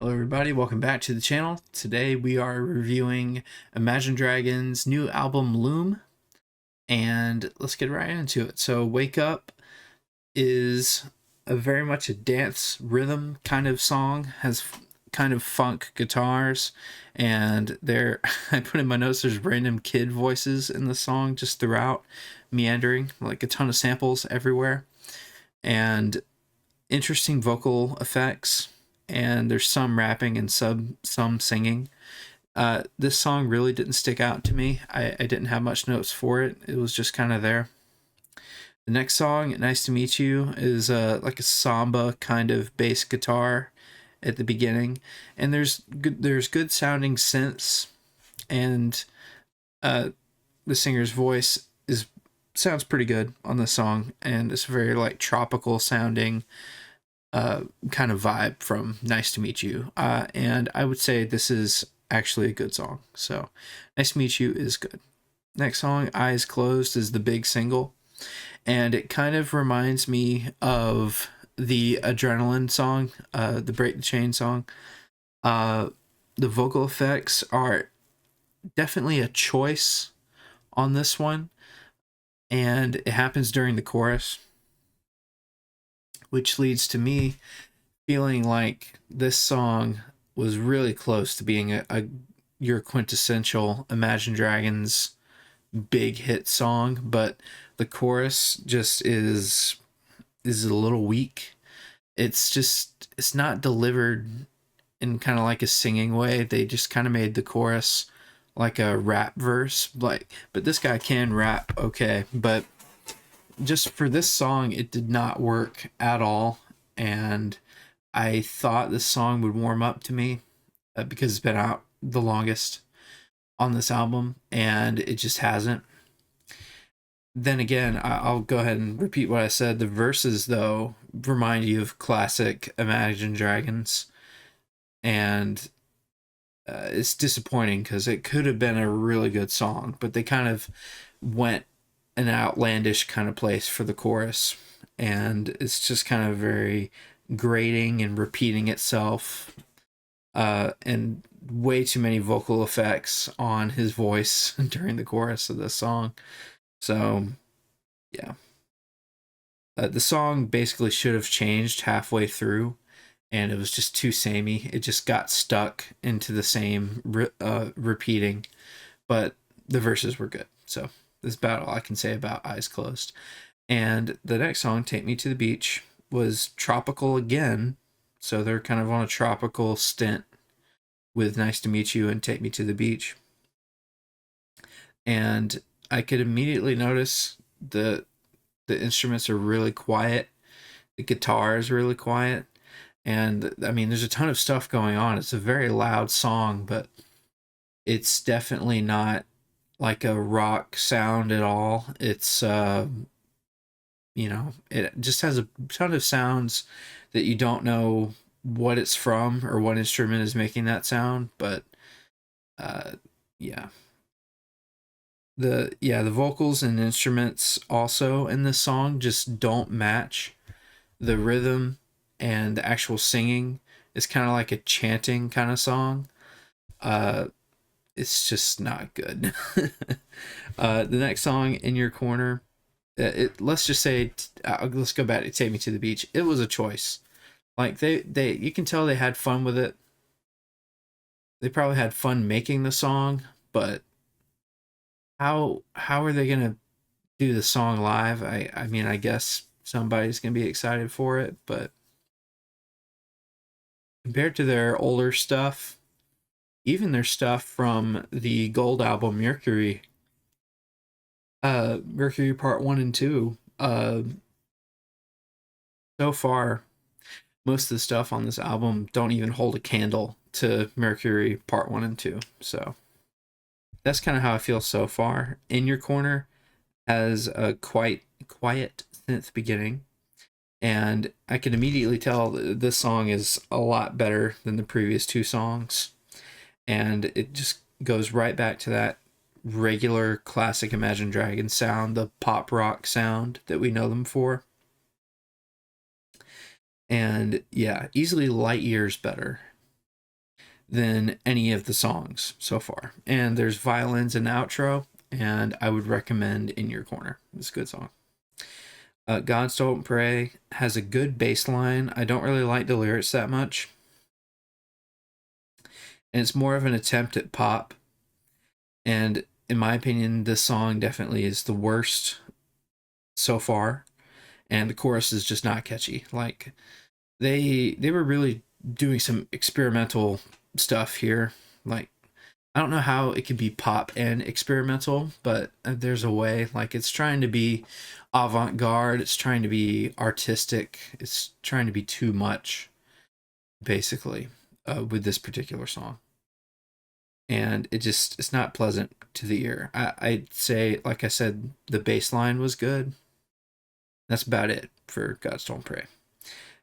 Hello everybody, welcome back to the channel. Today we are reviewing Imagine Dragons' new album Loom, and let's get right into it. So Wake Up is a very much a dance rhythm kind of song, has kind of funk guitars, and there I put in my notes there's random kid voices in the song just throughout, meandering, like a ton of samples everywhere, and interesting vocal effects, and there's some rapping and some singing. This song really didn't stick out to me. I didn't have much notes for it. It was just kind of there. The next song, Nice to Meet You, is like a samba kind of bass guitar at the beginning, and there's good sounding synths, and uh, the singer's voice is sounds pretty good on the song, and it's very like tropical sounding kind of vibe from Nice to Meet You. And I would say this is actually a good song. So Nice to Meet You is good. Next song, Eyes Closed, is the big single. And it kind of reminds me of the Adrenaline song, the Break the Chain song. Uh, the vocal effects are definitely a choice on this one. And it happens during the chorus, which leads to me feeling like this song was really close to being your quintessential Imagine Dragons big hit song, but the chorus just is a little weak. It's not delivered in kind of like a singing way. They just kind of made the chorus like a rap verse, but this guy can rap okay, but just for this song it did not work at all. And I thought this song would warm up to me because it's been out the longest on this album, and it just hasn't. Then again, I'll go ahead and repeat what I said. The verses, though, remind you of classic Imagine Dragons, and it's disappointing because it could have been a really good song, but they kind of went an outlandish kind of place for the chorus, and it's just kind of very grating and repeating itself, and way too many vocal effects on his voice during the chorus of this song. So yeah, the song basically should have changed halfway through, and it was just too samey. It just got stuck into the same repeating, but the verses were good. So that's about all I can say about Eyes Closed. And the next song, Take Me to the Beach, was tropical again. So they're kind of on a tropical stint with Nice to Meet You and Take Me to the Beach. And I could immediately notice the instruments are really quiet. The guitar is really quiet. And I mean, there's a ton of stuff going on. It's a very loud song, but it's definitely not like a rock sound at all. It's it just has a ton of sounds that you don't know what it's from or what instrument is making that sound, but uh yeah. The vocals and instruments also in this song just don't match the rhythm, and the actual singing is kind of like a chanting kind of song. Uh it's just not good. The next song, In Your Corner, let's just say let's go back to Take Me to the Beach. It was a choice. Like they you can tell they had fun with it. They probably had fun making the song, but how are they gonna do the song live? I mean, I guess somebody's gonna be excited for it, but compared to their older stuff, even their stuff from the Gold album Mercury, Mercury Part 1 and 2, so far most of the stuff on this album don't even hold a candle to Mercury Part 1 and 2. So that's kind of how I feel so far. In Your Corner has a quite quiet synth beginning, and I can immediately tell that this song is a lot better than the previous two songs, and it just goes right back to that regular classic Imagine Dragons sound, the pop rock sound that we know them for. And yeah, easily light years better. than any of the songs so far. And there's violins in the outro, and I would recommend In Your Corner. It's a good song. Gods Don't Pray has a good bass line. I don't really like the lyrics that much. And it's more of an attempt at pop. And in my opinion, this song definitely is the worst so far. And the chorus is just not catchy. Like they were really doing some experimental stuff here. Like I don't know how it can be pop and experimental, but there's a way. Like it's trying to be avant-garde, it's trying to be artistic, it's trying to be too much, basically, with this particular song. And it's not pleasant to the ear. I'd say, like I said, the bass line was good. That's about it for Gods Don't Pray.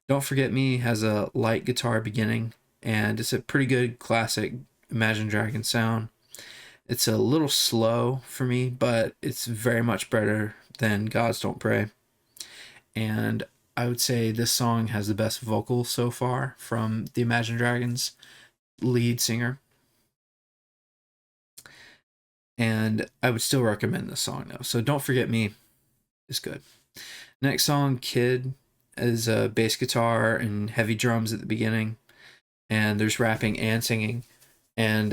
Don't Forget Me has a light guitar beginning, and it's a pretty good classic Imagine Dragons sound. It's a little slow for me, but it's very much better than Gods Don't Pray. And I would say this song has the best vocals so far from the Imagine Dragons lead singer. And I would still recommend this song though. So Don't Forget Me is good. Next song, Kid, is a bass guitar and heavy drums at the beginning. And there's rapping and singing. And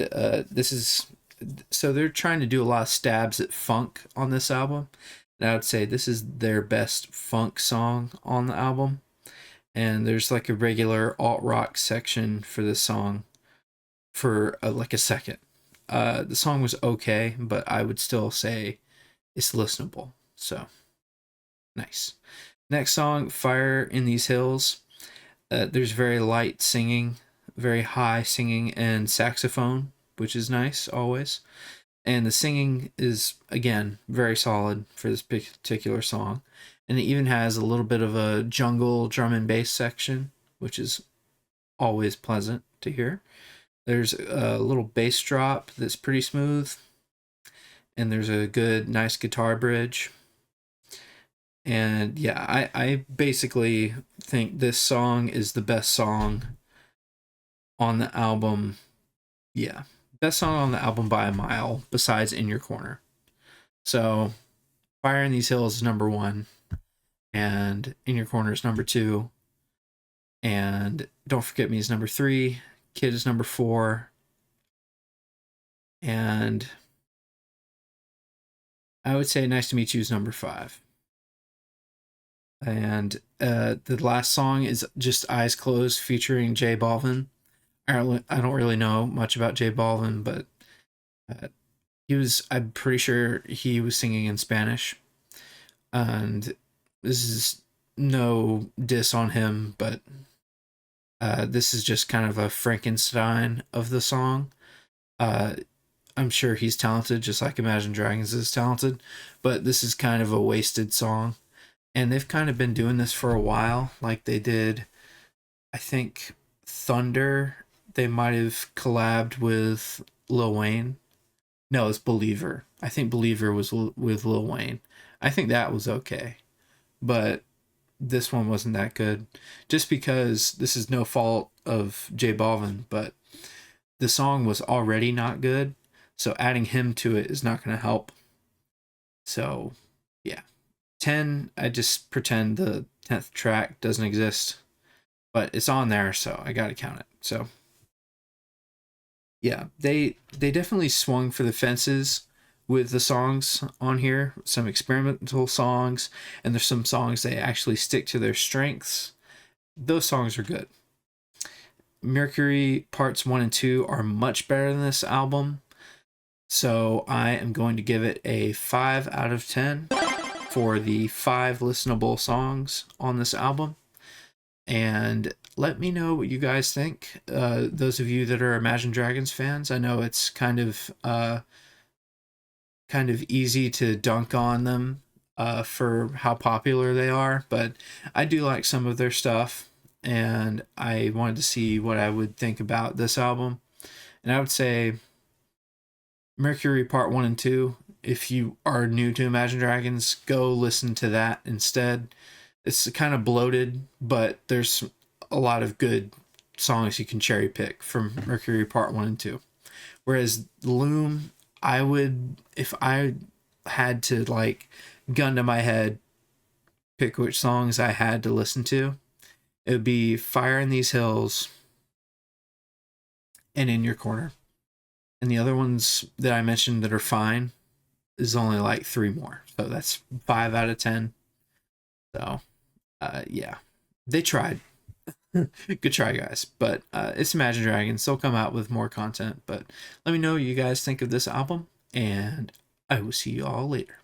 this is, so they're trying to do a lot of stabs at funk on this album. And I would say this is their best funk song on the album. And there's like a regular alt rock section for this song for like a second. The song was okay, but I would still say it's listenable. So nice. Next song, Fire in These Hills. There's very light singing, very high singing, and saxophone, which is nice always. And the singing is, again, very solid for this particular song. And it even has a little bit of a jungle drum and bass section, which is always pleasant to hear. There's a little bass drop that's pretty smooth. And there's a good, nice guitar bridge. And yeah, I basically think this song is the best song on the album. Yeah, best song on the album by a mile, besides In Your Corner. So, Fire in These Hills is number 1, and In Your Corner is number 2, and Don't Forget Me is number 3, Kid is number 4, and I would say Nice to Meet You is number 5. And the last song is just Eyes Closed featuring J Balvin. I don't really know much about J Balvin, but I'm pretty sure he was singing in Spanish. And this is no diss on him, but this is just kind of a Frankenstein of the song. I'm sure he's talented, just like Imagine Dragons is talented, but this is kind of a wasted song. And they've kind of been doing this for a while. Like they did, I think, Thunder. They might have collabed with Lil Wayne. No, it's Believer. I think Believer was with Lil Wayne. I think that was okay. But this one wasn't that good. Just because this is no fault of J Balvin, but the song was already not good. So adding him to it is not going to help. So, yeah. 10, I just pretend the 10th track doesn't exist, but it's on there, so I gotta count it. So yeah, they definitely swung for the fences with the songs on here. Some experimental songs, and there's some songs they actually stick to their strengths. Those songs are good. Mercury parts 1 and 2 are much better than this album, so I am going to give it a 5 out of 10 for the 5 listenable songs on this album. And let me know what you guys think. Those of you that are Imagine Dragons fans, I know it's kind of easy to dunk on them for how popular they are, but I do like some of their stuff, and I wanted to see what I would think about this album. And I would say Mercury Part 1 and 2, if you are new to Imagine Dragons, go listen to that instead. It's kind of bloated, but there's a lot of good songs you can cherry pick from Mercury Part 1 and 2. Whereas Loom, I would, if I had to like gun to my head, pick which songs I had to listen to, it would be Fire in These Hills and In Your Corner. And the other ones that I mentioned that are fine is only like three more. So that's 5 out of 10. So, yeah, they tried. Good try, guys. But it's Imagine Dragons. They'll come out with more content. But let me know what you guys think of this album, and I will see you all later.